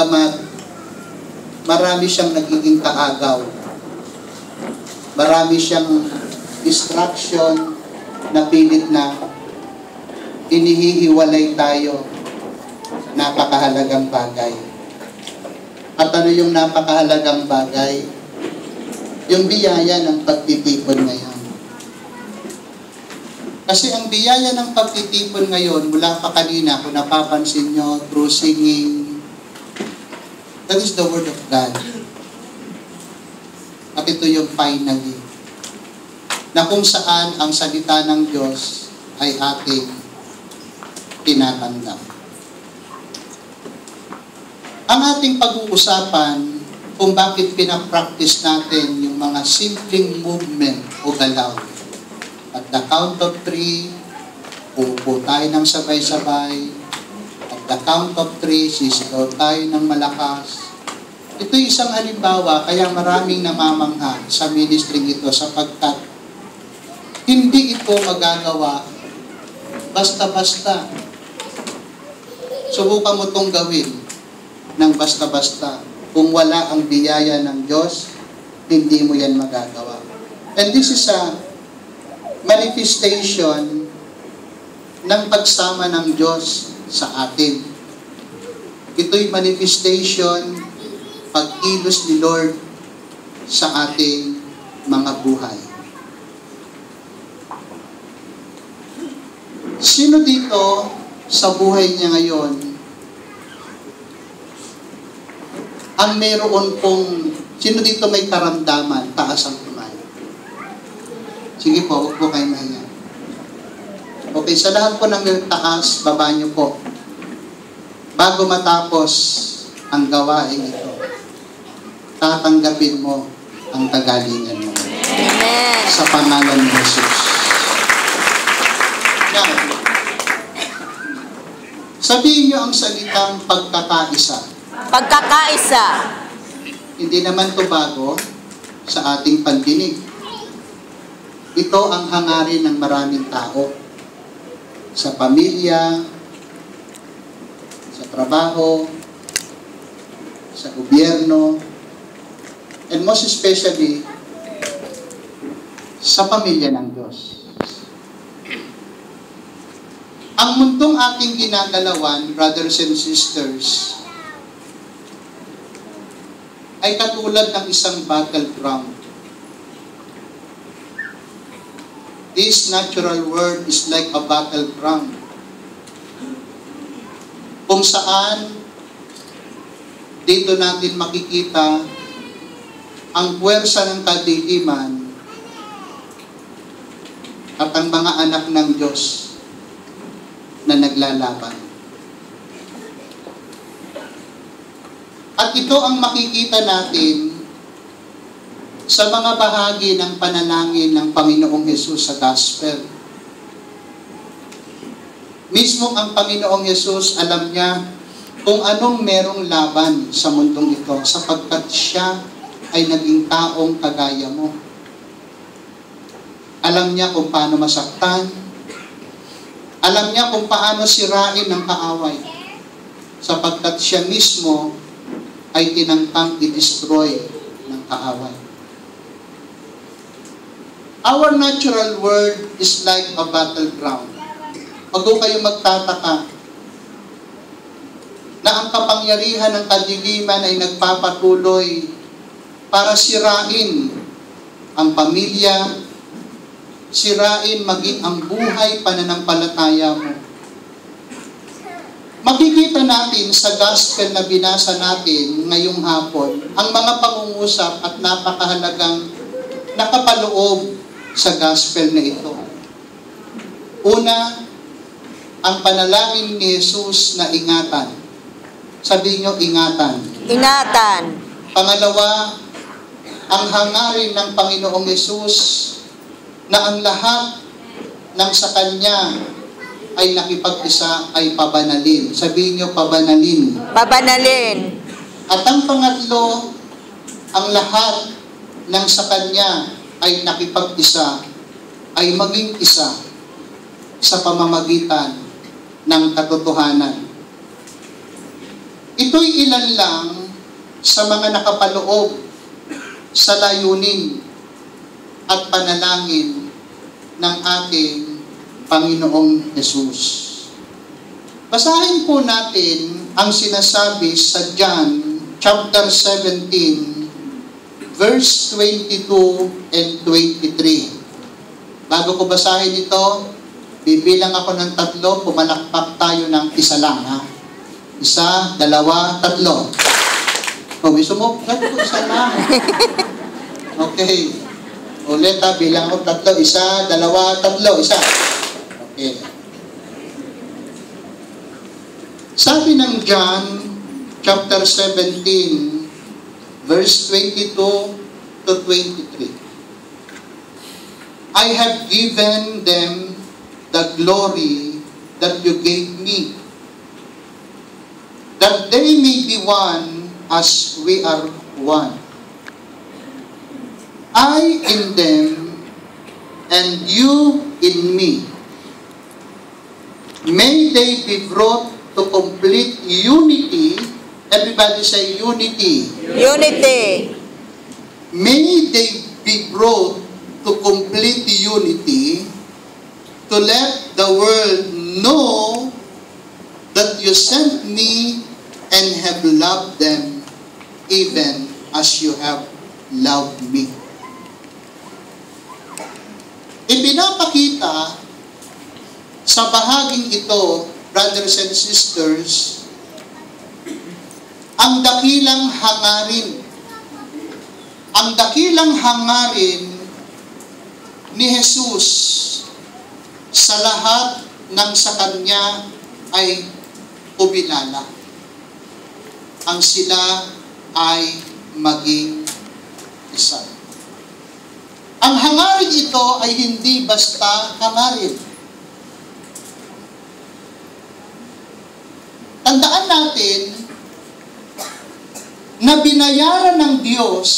bagamat marami siyang nagiging kaagaw, marami siyang distraction na pilit na inihihiwalay tayo, napakahalagang bagay. At ano yung napakahalagang bagay? Yung biyaya ng pagtitipon ngayon. Kasi ang biyaya ng pagtitipon ngayon, mula pa kanina, kung napapansin nyo, through singing, that is the Word of God. At ito yung finally, na kung saan ang salita ng Diyos ay ating tinatanggap. Ang ating pag-uusapan kung bakit pinapractice natin yung mga simpleng movement o galaw. At the count of 3, uupo tayo ng sabay-sabay. At the count of 3, sisigaw tayo ng malakas. Ito isang halimbawa, kaya maraming namamangha sa ministry ito sapagkat hindi ito magagawa basta-basta. Subukan mo itong gawin ng basta-basta. Kung wala ang biyaya ng Diyos, hindi mo yan magagawa. And this is a manifestation ng pagsama ng Diyos sa atin. Ito'y manifestation, pag-kilos ni Lord sa ating mga buhay. Sino dito sa buhay niya ngayon ang meron pong, sino dito may karamdaman, taas ang kamay? Sige po, huwag po kayo mahinga. Okay, sa lahat po ng taas, baba niyo po. Bago matapos ang gawain ito, tatanggapin mo ang kagalingan mo. Amen. Sa pangalan ni Jesus. Now, sabihin niyo ang salitang pagkakaisa. Pagkakaisa. Hindi naman ito bago sa ating pandinig. Ito ang hangarin ng maraming tao. Sa pamilya, sa trabaho, sa gobyerno, and most especially, sa pamilya ng Diyos. Ang mundong ating ginagalawan, brothers and sisters, ay katulad ng isang battleground. This natural world is like a battleground. Kung saan, dito natin makikita ang puwersa ng kadiliman at ang mga anak ng Diyos na naglalaban. At ito ang makikita natin sa mga bahagi ng panalangin ng Panginoong Hesus sa Gospel. Mismo ang Panginoong Hesus, alam niya kung anong merong laban sa mundong ito sapagkat siya ay naging taong kagaya mo. Alam niya kung paano masaktan. Alam niya kung paano sirain ng kaaway sapagkat siya mismo ay tinangkang i-destroy ng kaaway. Our natural world is like a battleground. Huwag ko kayo magtataka na ang kapangyarihan ng kadiliman ay nagpapatuloy para sirain ang pamilya, sirain maging ang buhay pananampalataya mo. Makikita natin sa gospel na binasa natin ngayong hapon ang mga pangungusap at napakahalagang nakapaloob sa gospel na ito. Una, ang panalangin ni Jesus na ingatan. Sabihin niyo, ingatan. Ingatan. Pangalawa, ang hangarin ng Panginoong Jesus na ang lahat ng sa Kanya ay nakipag-isa ay pabanalin. Sabihin niyo, pabanalin. Pabanalin. At ang pangatlo, ang lahat ng sa Kanya ay nakipag-isa ay maging isa sa pamamagitan ng katotohanan. Ito'y ilan lang sa mga nakapaloob sa layunin at panalangin ng ating Panginoong Hesus. Basahin po natin ang sinasabi sa John chapter 17 verse 22 and 23. Bago ko basahin ito, bibilang ako ng 3, pumalakpak tayo ng isa lang, ha? 1, 2, 3. O, may sumukat po, isa lang. Okay. Ulit, ha? Bilang ako 3. 1, 2, 3. 1. Okay. Sabi ng John, chapter 17, verse 22 to 23. I have given them the glory that you gave me, that they may be one as we are one. I in them, and you in me. May they be brought to complete unity. Everybody say unity. Unity. May they be brought to complete unity, to let the world know that you sent me and have loved them even as you have loved me. Ipinapakita sa bahaging ito, brothers and sisters, ang dakilang hangarin. Ang dakilang hangarin ni Jesus sa lahat ng sa Kanya ay kumilala. Ang sila ay maging isa. Ang hangarin ito ay hindi basta hangarin. Tandaan natin na binayaran ng Diyos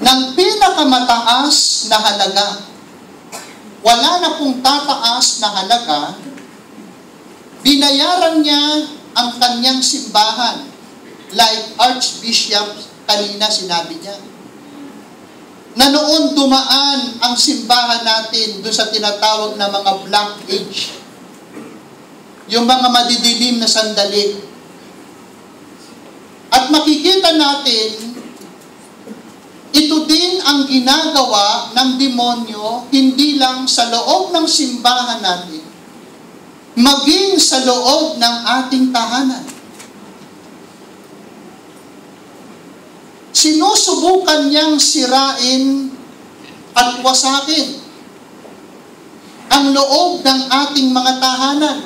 ng pinakamataas na halaga. Wala na pong tataas na halaga. Binayaran niya ang kanyang simbahan. Like Archbishop kanina sinabi niya. Na noon dumaan ang simbahan natin doon sa tinatawag na mga Black Age. Yung mga madidilim na sandali. At makikita natin, ito din ang ginagawa ng demonyo, hindi lang sa loob ng simbahan natin, maging sa loob ng ating tahanan. Sinusubukan niyang sirain at wasakin ang loob ng ating mga tahanan.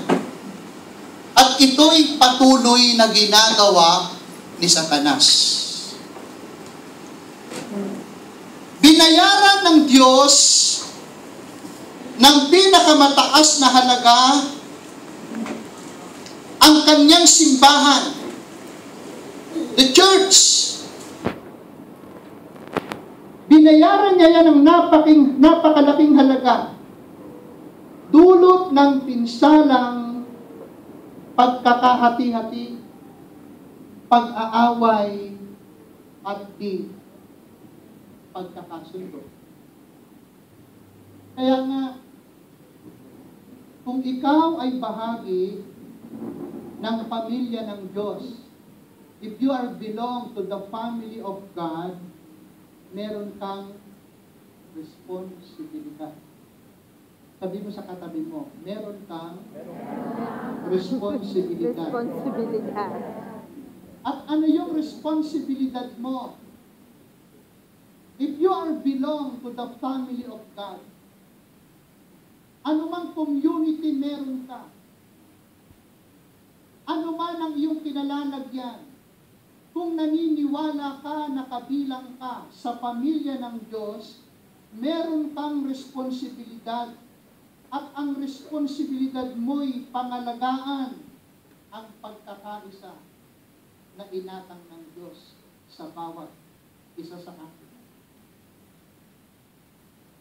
At ito'y patuloy na ginagawa ni Satanas. Binayaran ng Diyos ng pinakamataas na halaga ang kanyang simbahan, the church. Binayaran niya yan ng napakalaking halaga. Dulot ng pinsalang pagkakahati-hati, pag-aaway, at di pagkakasundo. Kaya nga, kung ikaw ay bahagi ng pamilya ng Diyos, if you are belong to the family of God, meron kang responsibilidad. Sabi mo sa katabi mo, meron kang responsibilidad. At ano yung responsibilidad mo? If you are belong to the family of God, anumang community meron ka, anuman ang iyong kinalalagyan, kung naniniwala ka na kabilang ka sa pamilya ng Diyos, meron kang responsibilidad. At ang responsibilidad mo'y pangalagaan ang pagkakaisa na inatang ng Diyos sa bawat isa sa atin.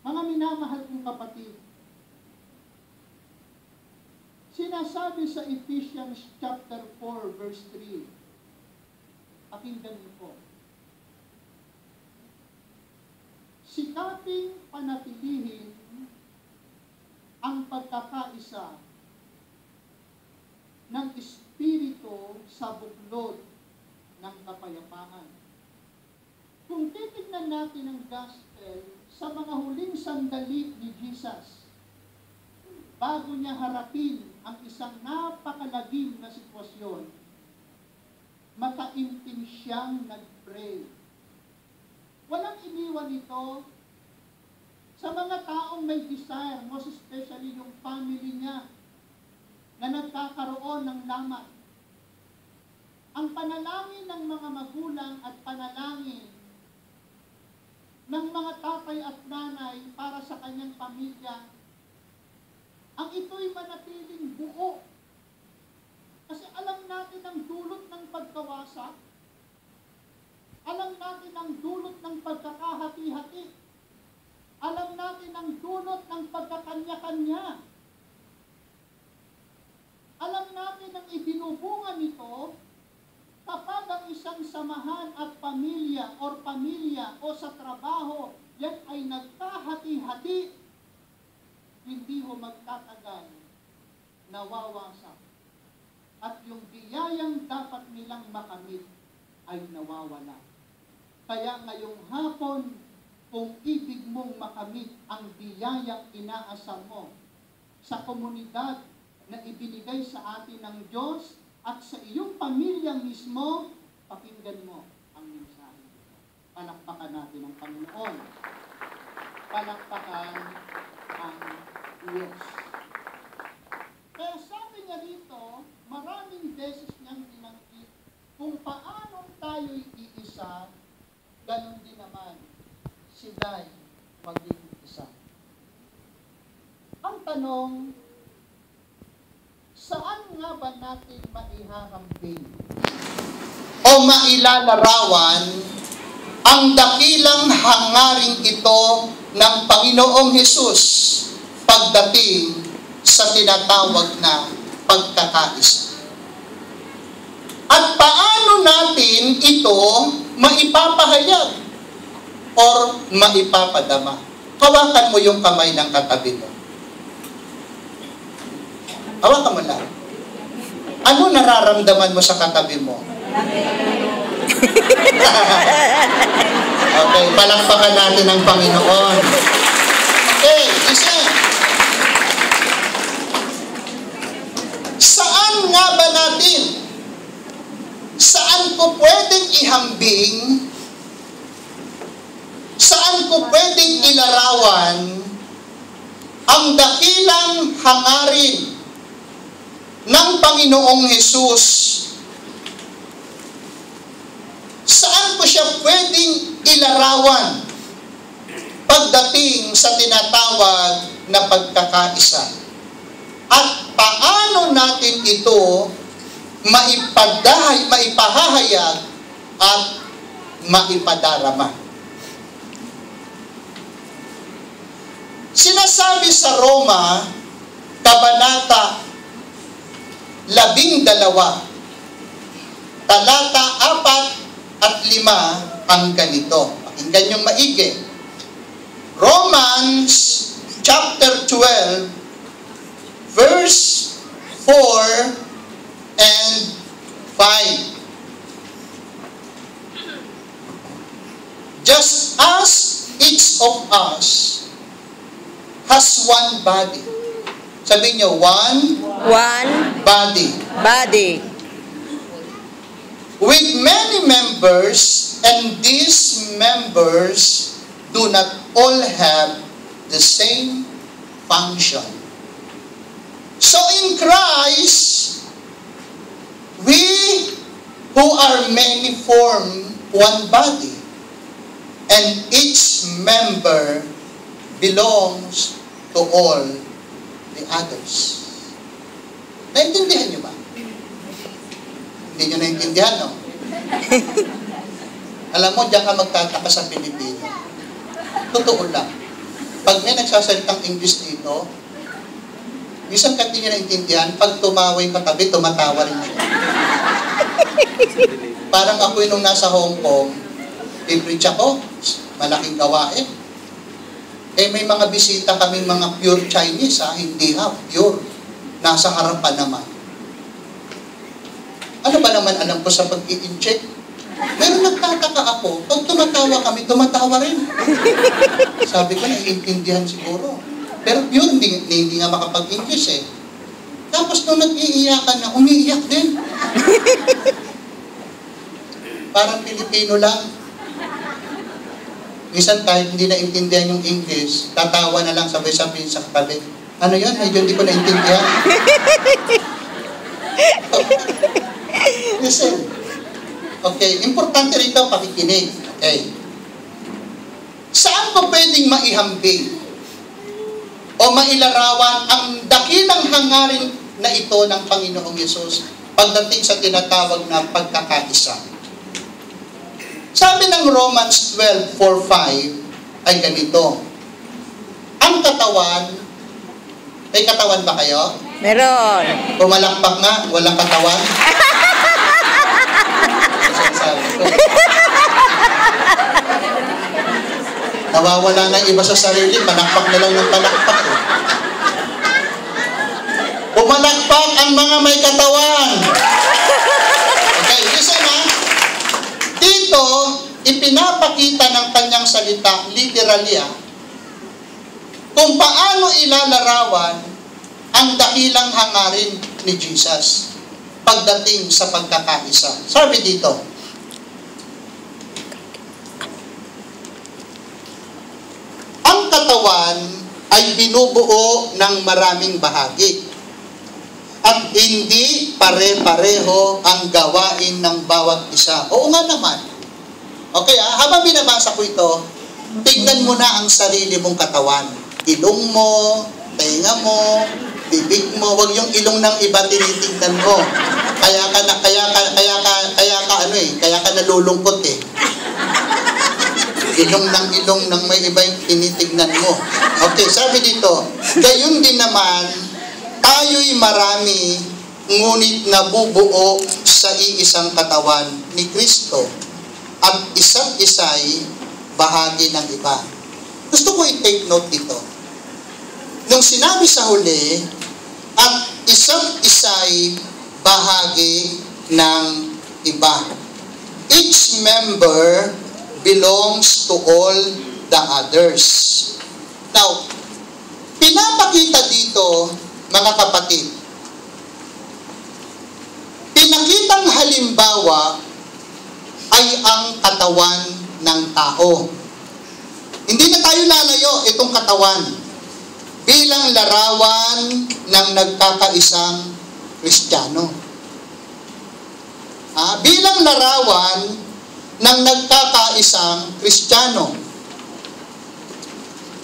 Mga minamahal kong kapatid, Sinasabi sa Ephesians chapter 4 verse 3. Pakinggan niyo po. Sikaping panatilihin ang pagkakaisa ng Espiritu sa buklod ng kapayapaan. Kung titignan natin ang gospel sa mga huling sandali ni Jesus, bago niya harapin ang isang napakalagim na sitwasyon, mataimtim siyang nag-pray. Walang iniwan ito sa mga taong may desire, most especially yung family niya, na nagkakaroon ng lamat. Ang panalangin ng mga magulang at panalangin ng mga tatay at nanay para sa kanyang pamilya, ang ito'y manatiling buo. Kasi alam natin ang dulot ng pagkawasak, alam natin ang dulot ng pagkakahati-hati, alam natin ang dulot ng pagkakanya-kanya, alam natin ang ibinubunga nito kapag ang isang samahan at pamilya o sa trabaho, yan ay nagkahati-hati, hindi ho magtatagal, nawawasak. At yung biyayang dapat nilang makamit ay nawawala. Kaya ngayong hapon, kung ibig mong makamit ang biyayang inaasam mo sa komunidad na ibinigay sa atin ng Diyos at sa iyong pamilya mismo, pakinggan mo ang mensahe nito. Palakpakan natin ang Panginoon. Palakpakan ang Diyos. Kaya sabi niya dito, maraming beses niyang tinanggit kung paano tayo'y iisa, ganun din naman sila'y maging isa. Ang tanong, saan nga ba natin maihahambing o mailalarawan ang dakilang hangaring ito ng Panginoong Hesus pagdating sa tinatawag na pagkakaisa? At paano natin ito maipapahayag or maipapadama? Hawakan mo yung kamay ng katabi mo. Hawakan mo lang. Ano nararamdaman mo sa katabi mo? Okay, palakpakan natin ang Panginoon. Okay, isa. Saan nga ba natin? Saan ko pwedeng ihambing? Saan ko pwedeng ilarawan ang dakilang hangarin ng Panginoong Hesus? Saan ko siya pwedeng ilarawan pagdating sa tinatawag na pagkakaisa? At paano natin ito maipahahayag at maipadarama? Sinasabi sa Roma, Kabanata 12, talata 4 at 5 ang ganito. Pakinggan niyong maigi. Romans chapter 12, verse 4 and 5. Just as each of us has one body. Sabi niyo, one body. With many members, and these members do not all have the same function. So in Christ, we who are many form one body, and each member belongs to all the others. Naintindihan niyo ba? Hindi niyo naintindihan, no? Alam mo, diyan ka magtataka sa Pilipino. Totoo lang. Pag may nagsasalitang English dito, Minsan ka di niya naintindihan, pag tumaway katabi, tumatawa rin siya. Parang ako nung nasa Hong Kong, i-preach ako, malaking gawain. Eh may mga bisita kami mga pure Chinese, hindi pure. Nasa harapan naman. Ano ba naman alam ko sa pag-i-inject? Pero nagtataka ako, pag tumatawa kami, tumatawa rin. Sabi ko, naiintindihan siguro. Pero pure, hindi nga makapag-English eh. Tapos nung nag-iiyakan na, umiiyak din. Parang Pilipino lang. Minsan kahit hindi naintindihan yung English, tatawa na lang sabay-sabay sa katabi. Ano yun? Medyo hindi ko naintindihan. Listen. Okay, importante rito pakikinig. Okay. Saan ko pwedeng maihambing o mailarawan ang dakilang hangarin na ito ng Panginoong Yesus pagdating sa tinatawag na pagkakaisa? Sabi ng Romans 12:4-5 ay ganito. Ang katawan, may katawan ba kayo? Meron. Pumalakpak nga, walang katawan. Sabi ko. Nawawala na iba sa sarili, panakpak na lang ng panakpak. Pumalakpak ang mga may katawan. Okay, listen ha. Dito, ipinapakita ng kanyang salita, literally kung paano ilalarawan ang dakilang hangarin ni Jesus pagdating sa pagkakaisa. Sabi dito, ang katawan ay binubuo ng maraming bahagi at hindi pare-pareho ang gawain ng bawat isa. Oo nga naman. Okay habang binabasa ko ito, tignan mo na ang sarili mong katawan. Ilong mo, tenga mo, bibig mo, wag yung ilong ng iba tinitignan mo. Kaya ka nalulungkot eh. Ilong ng may iba yung tinitignan mo. Okay, sabi dito, gayon din naman, tayo'y marami, ngunit nabubuo sa iisang katawan ni Kristo at isa't isa'y bahagi ng iba. Gusto ko i-take note dito. Nung sinabi sa huli, at isa't isa'y bahagi ng iba. Each member belongs to all the others. Now, pinapakita dito, mga kapatid, pinakitang halimbawa ay ang katawan ng tao. Hindi na tayo lalayo itong katawan bilang larawan ng nagkakaisang Kristiyano. Bilang larawan ng nagkakaisang Kristiyano.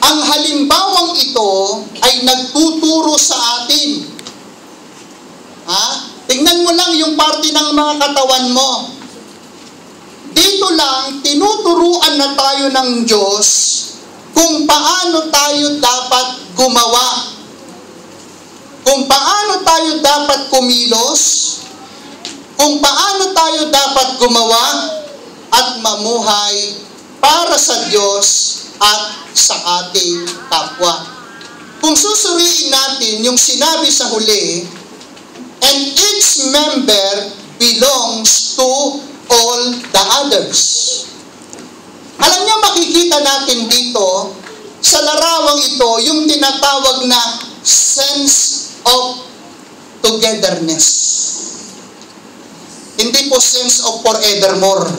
Ang halimbawang ito ay nagtuturo sa atin. Tingnan mo lang yung parte ng mga katawan mo. Dito lang, tinuturuan na tayo ng Diyos kung paano tayo dapat gumawa. Kung paano tayo dapat kumilos. Kung paano tayo dapat gumawa at mamuhay para sa Diyos at sa ating kapwa. Kung susuriin natin yung sinabi sa huli, and each member belongs to all the others. Alam niyo, makikita natin dito, sa larawang ito, yung tinatawag na sense of togetherness. Hindi po sense of forevermore.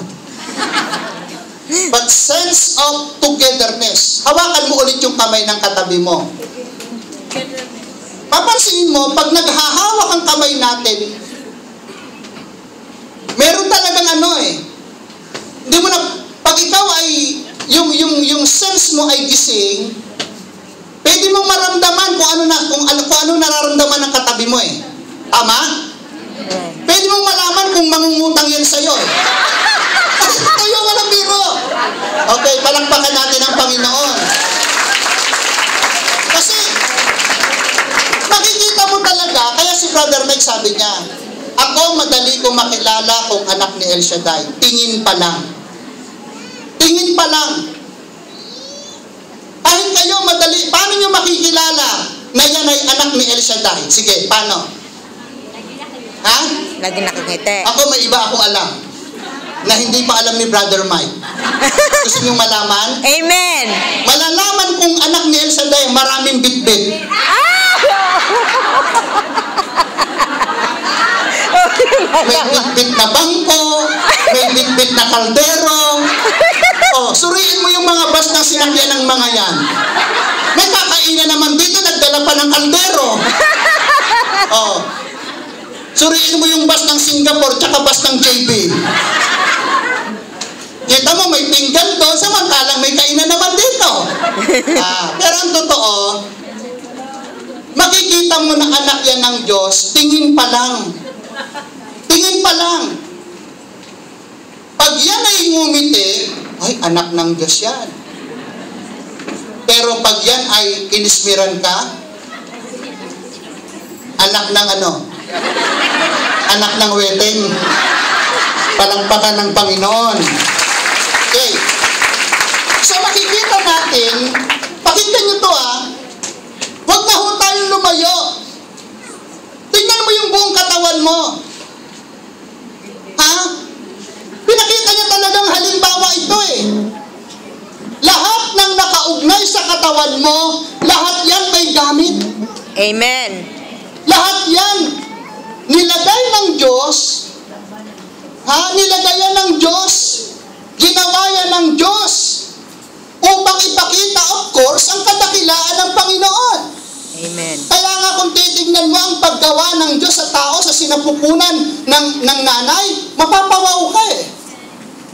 But sense of togetherness. Hawakan mo ulit yung kamay ng katabi mo. Papansinin mo, pag naghahawak ang kamay natin, meron talagang hindi mo na, pag ikaw ay, yung sense mo ay gising, pwede mong maramdaman kung ano nararamdaman ng katabi mo eh. Tama? Pwede mong malaman kung mangungutang yan sa'yo eh. Tayo walang biro. Okay, palakpakan natin ang Panginoon. Kasi, makikita mo Ako, madali kong makilala kung anak ni El Shaddai. Tingin pa lang. Tingin pa lang. Kahit kayo, madali. Paano nyo makikilala na yan ay anak ni El Shaddai? Sige, paano? Ha? Lagi nakangiti. Ako, may iba akong alam na hindi pa alam ni Brother Mike. Gusto nyo malaman? Amen. Malalaman kung anak ni El Shaddai, maraming bitbit. May bitbit na bangko, may bitbit na kaldero. Oh, suriin mo yung mga bus na sinakyan ng mga yan. May kakainan naman dito, nagdala pa ng kaldero. Oh. Suriin mo yung bus ng Singapore tsaka bus ng JB. Kita mo, may pinggan doon, samantalang may kainan naman dito. Pero ang totoo, makikita mo na anak yan ng Diyos, tingin pa lang. Tingin pa lang. Pag yan ay ngumiti, ay, anak ng Diyos yan. Pero pag yan ay inismiran ka, anak ng ano? Anak ng wedding. Palangpakan ng Panginoon. Okay. So makikita natin, pakinggan nyo to huwag na ho tayong lumayo. Tingnan mo yung buong katawan mo. Ha? Pinakita niya talagang halimbawa ito Lahat ng nakaugnay sa katawan mo, lahat yan may gamit. Amen. Lahat yan. Nilagay ng Diyos. Nilagay yan ng Diyos. Ginawa yan ng Diyos. Upang ipakita, of course, ang kadakilaan ng Panginoon. Amen. Kaya nga kung titignan mo ang paggawa ng Diyos sa tao sa sinapupunan ng nanay, mapapawaw ka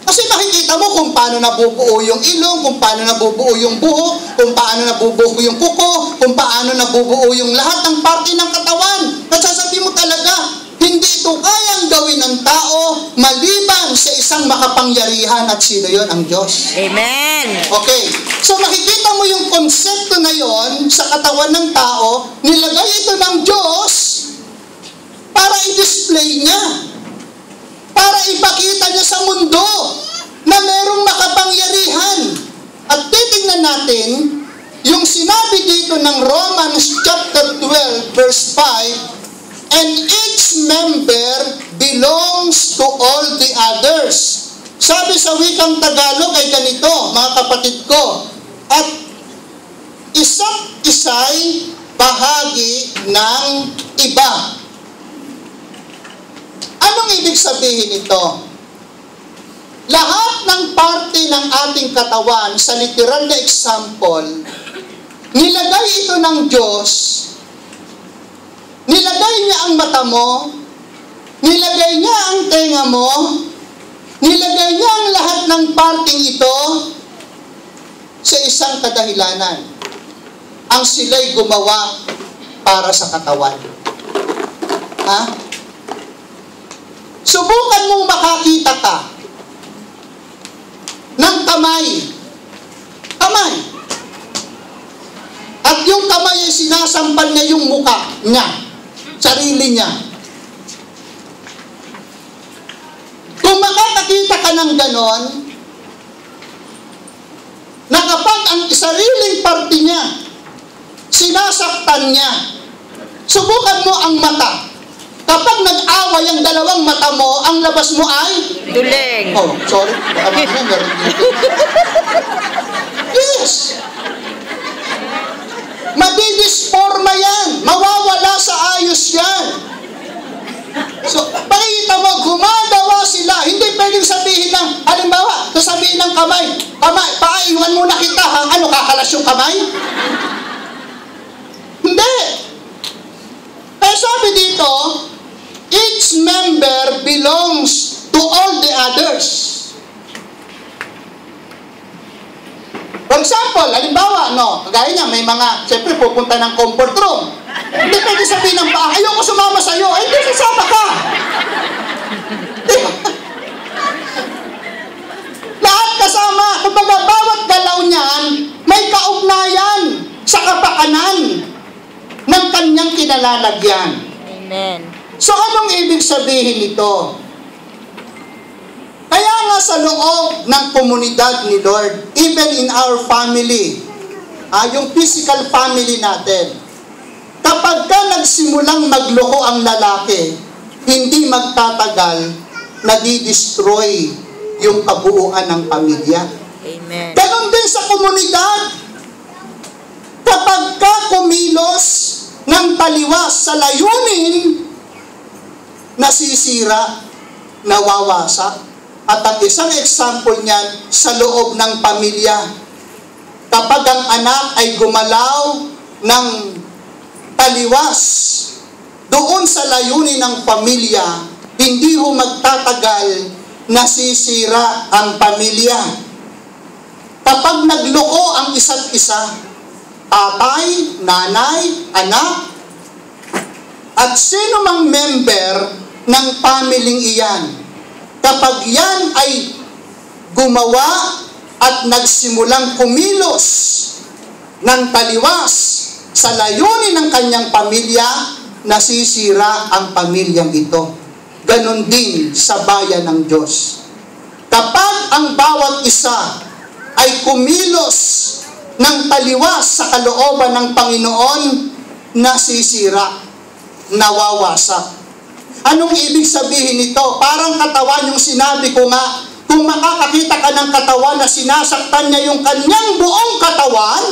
Kasi makikita mo kung paano nabubuo yung ilong, kung paano nabubuo yung buhok, kung paano nabubuo yung kuko, kung paano nabubuo yung lahat ng parte ng katawan. Nasasabi mo talaga, hindi ito kayang gawin ng tao maliban sa isang makapangyarihan at sino yon? Ang Diyos. Amen. Okay. So makikita mo yung konsepto na yon sa katawan ng tao, nilagay ito ng Diyos para i-display niya. Para ipakita niya sa mundo na merong makapangyarihan. At titingnan natin yung sinabi dito ng Romans chapter 12 verse 5, and each member belongs to all the others. Sabi sa wikang Tagalog ay ganito, mga kapatid ko, at isa't isa'y bahagi ng iba. Anong ibig sabihin ito? Lahat ng parte ng ating katawan, sa literal na example, nilagay ito ng Diyos. Nilagay niya ang mata mo, nilagay niya ang tenga mo, nilagay niya ang lahat ng parting ito sa isang kadahilanan. Ang sila'y gumawa para sa katawan. Subukan mong makakita ka ng kamay. Kamay. At yung kamay ay sinasampal niya yung mukha niya. Sarili niya. Kung makakakita ka ng ganon, na kapag ang sariling parte niya, sinasaktan niya, subukan mo ang mata. Kapag nag-away ang dalawang mata mo, ang labas mo ay? Duling. Oh, sorry. Baka naman meron dito. Yes. Madidisforma yan. Mawawala sa ayos yan. So, pakikita mo, gumagawa sila. Hindi pwedeng sabihin ng, halimbawa, sasabihin ng kamay, paiwan muna kita ha. Ano, kakalas yung kamay? Hindi. Kaya sabi dito, each member belongs to all the others. For example, halimbawa, kagaya niya, may mga, siyempre, pupunta ng comfort room. Hindi pwede sabihin ng paa, ayoko sumama sa'yo, ay, hindi, sasama ka. Lahat kasama, kumbaga, bawat galaw niyan, may kaugnayan sa kapakanan ng kanyang kinalalagyan. Amen. So anong ibig sabihin nito? Kaya nga sa loob ng komunidad ni Lord, even in our family, yung physical family natin, kapag ka nagsimulang magloko ang lalaki, hindi magtatagal, nadi-destroy yung kabuuan ng pamilya. Amen. Ganon din sa komunidad. Kapag ka kumilos ng taliwas sa layunin, nasisira, nawawasak. At ang isang example niyan sa loob ng pamilya. Kapag ang anak ay gumalaw ng taliwas doon sa layunin ng pamilya, hindi ho magtatagal, nasisira ang pamilya. Kapag nagloko ang isa't isa, tatay, nanay, anak, at sino mang member ng pamilyng iyan, kapag yan ay gumawa at nagsimulang kumilos ng taliwas sa layunin ng kanyang pamilya, nasisira ang pamilyang ito. Ganon din sa bayan ng Diyos. Kapag ang bawat isa ay kumilos ng taliwas sa kalooban ng Panginoon, nasisira, nawawasak. Anong ibig sabihin nito? Parang katawan yung sinabi ko nga, kung makakakita ka ng katawan na sinasaktan niya yung kanyang buong katawan,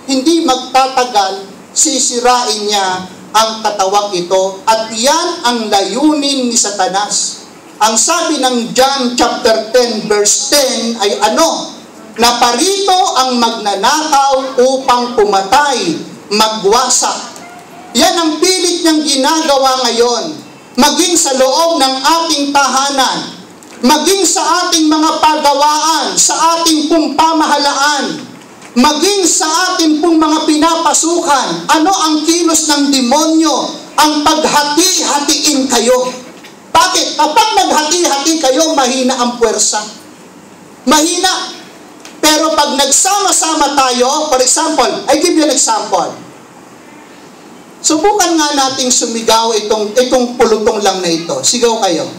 hindi magtatagal, sisirain niya ang katawang ito. At yan ang layunin ni Satanas. Ang sabi ng John chapter 10 verse 10 ay ano? Na parito ang magnanakaw upang pumatay, magwasak. Yan ang pilit niyang ginagawa ngayon. Maging sa loob ng ating tahanan, maging sa ating mga pagawaan, sa ating pong pamahalaan, maging sa ating pong mga pinapasukan. Ano ang kilos ng demonyo? Ang paghati-hatiin kayo. Bakit? Kapag naghati-hati kayo, mahina ang puwersa. Mahina. Pero pag nagsama-sama tayo, for example, I give you an example. Subukan nga nating sumigaw itong pulutong lang na ito. Sigaw kayo.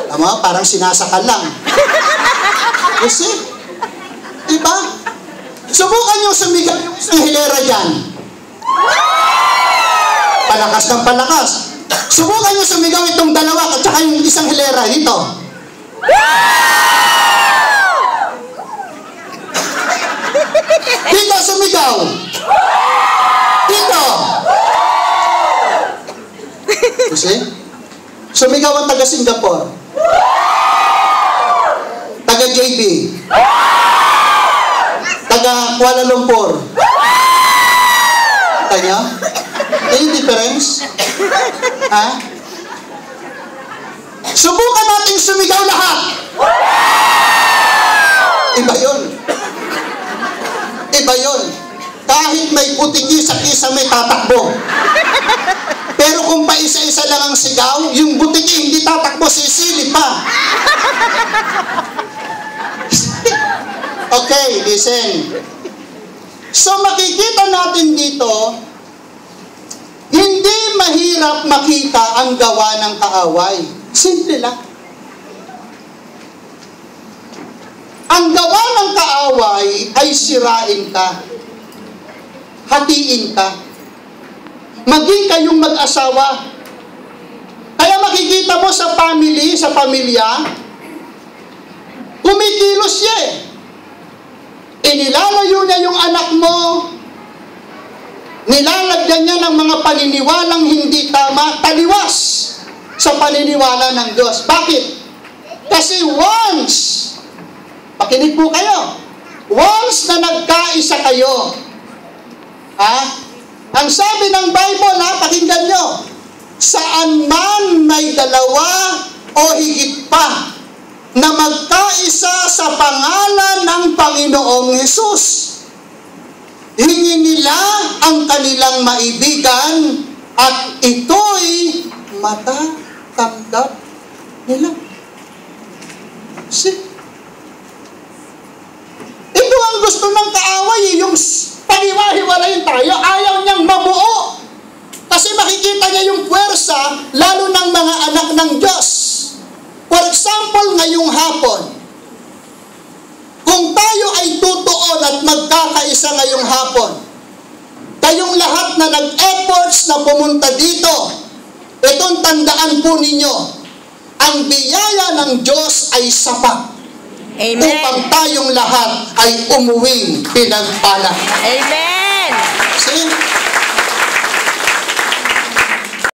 Tama? Parang sinasakal lang. You see? Diba? Subukan nyo sumigaw yung isang hilera dyan. Palakas ng palakas. Subukan nyo sumigaw itong dalawa at saka yung isang hilera dito. Dito sumigaw. Dito. Kasi sumigaw ang taga Singapore. Taga JB. Taga Kuala Lumpur. Kanya? Yung difference? Ha? Subukan natin sumigaw lahat. Iba yun. Iba yun. Kahit may butiki sa isa may tatakbo. Pero kung pa isa-isa lang ang sigaw, yung butiki hindi tatakbo, sisilip pa. Okay, listen. So makikita natin dito, hindi mahirap makita ang gawa ng kaaway. Simple lang. Ang gawa ng kaaway ay sirain ka. Hatiin ka. Maging kayong mag-asawa. Kaya makikita mo sa family, sa pamilya, kumikilos siya eh. Inilalayo niya yung anak mo, nilalagyan niya ng mga paniniwalang hindi tama, taliwas sa paniniwala ng Diyos. Bakit? Kasi once, pakinig po kayo, once na nagkaisa kayo, ang sabi ng Bible, pakinggan nyo, saan man may dalawa o higit pa na magkaisa sa pangalan ng Panginoong Hesus, hingi nila ang kanilang maibigan at ito'y matatanggap nila. See? Ito ang gusto ng kaaway, yung paniwahiwalayin tayo, ayaw niyang mabuo. Nakikita niya yung puwersa, lalo ng mga anak ng Diyos. For example, ngayong hapon, kung tayo ay tutuon at magkakaisa ngayong hapon, kayong lahat na nag-efforts na pumunta dito, itong tandaan po ninyo, ang biyaya ng Diyos ay sapat. Amen. Upang tayong lahat ay umuwing pinagpala. Amen. See?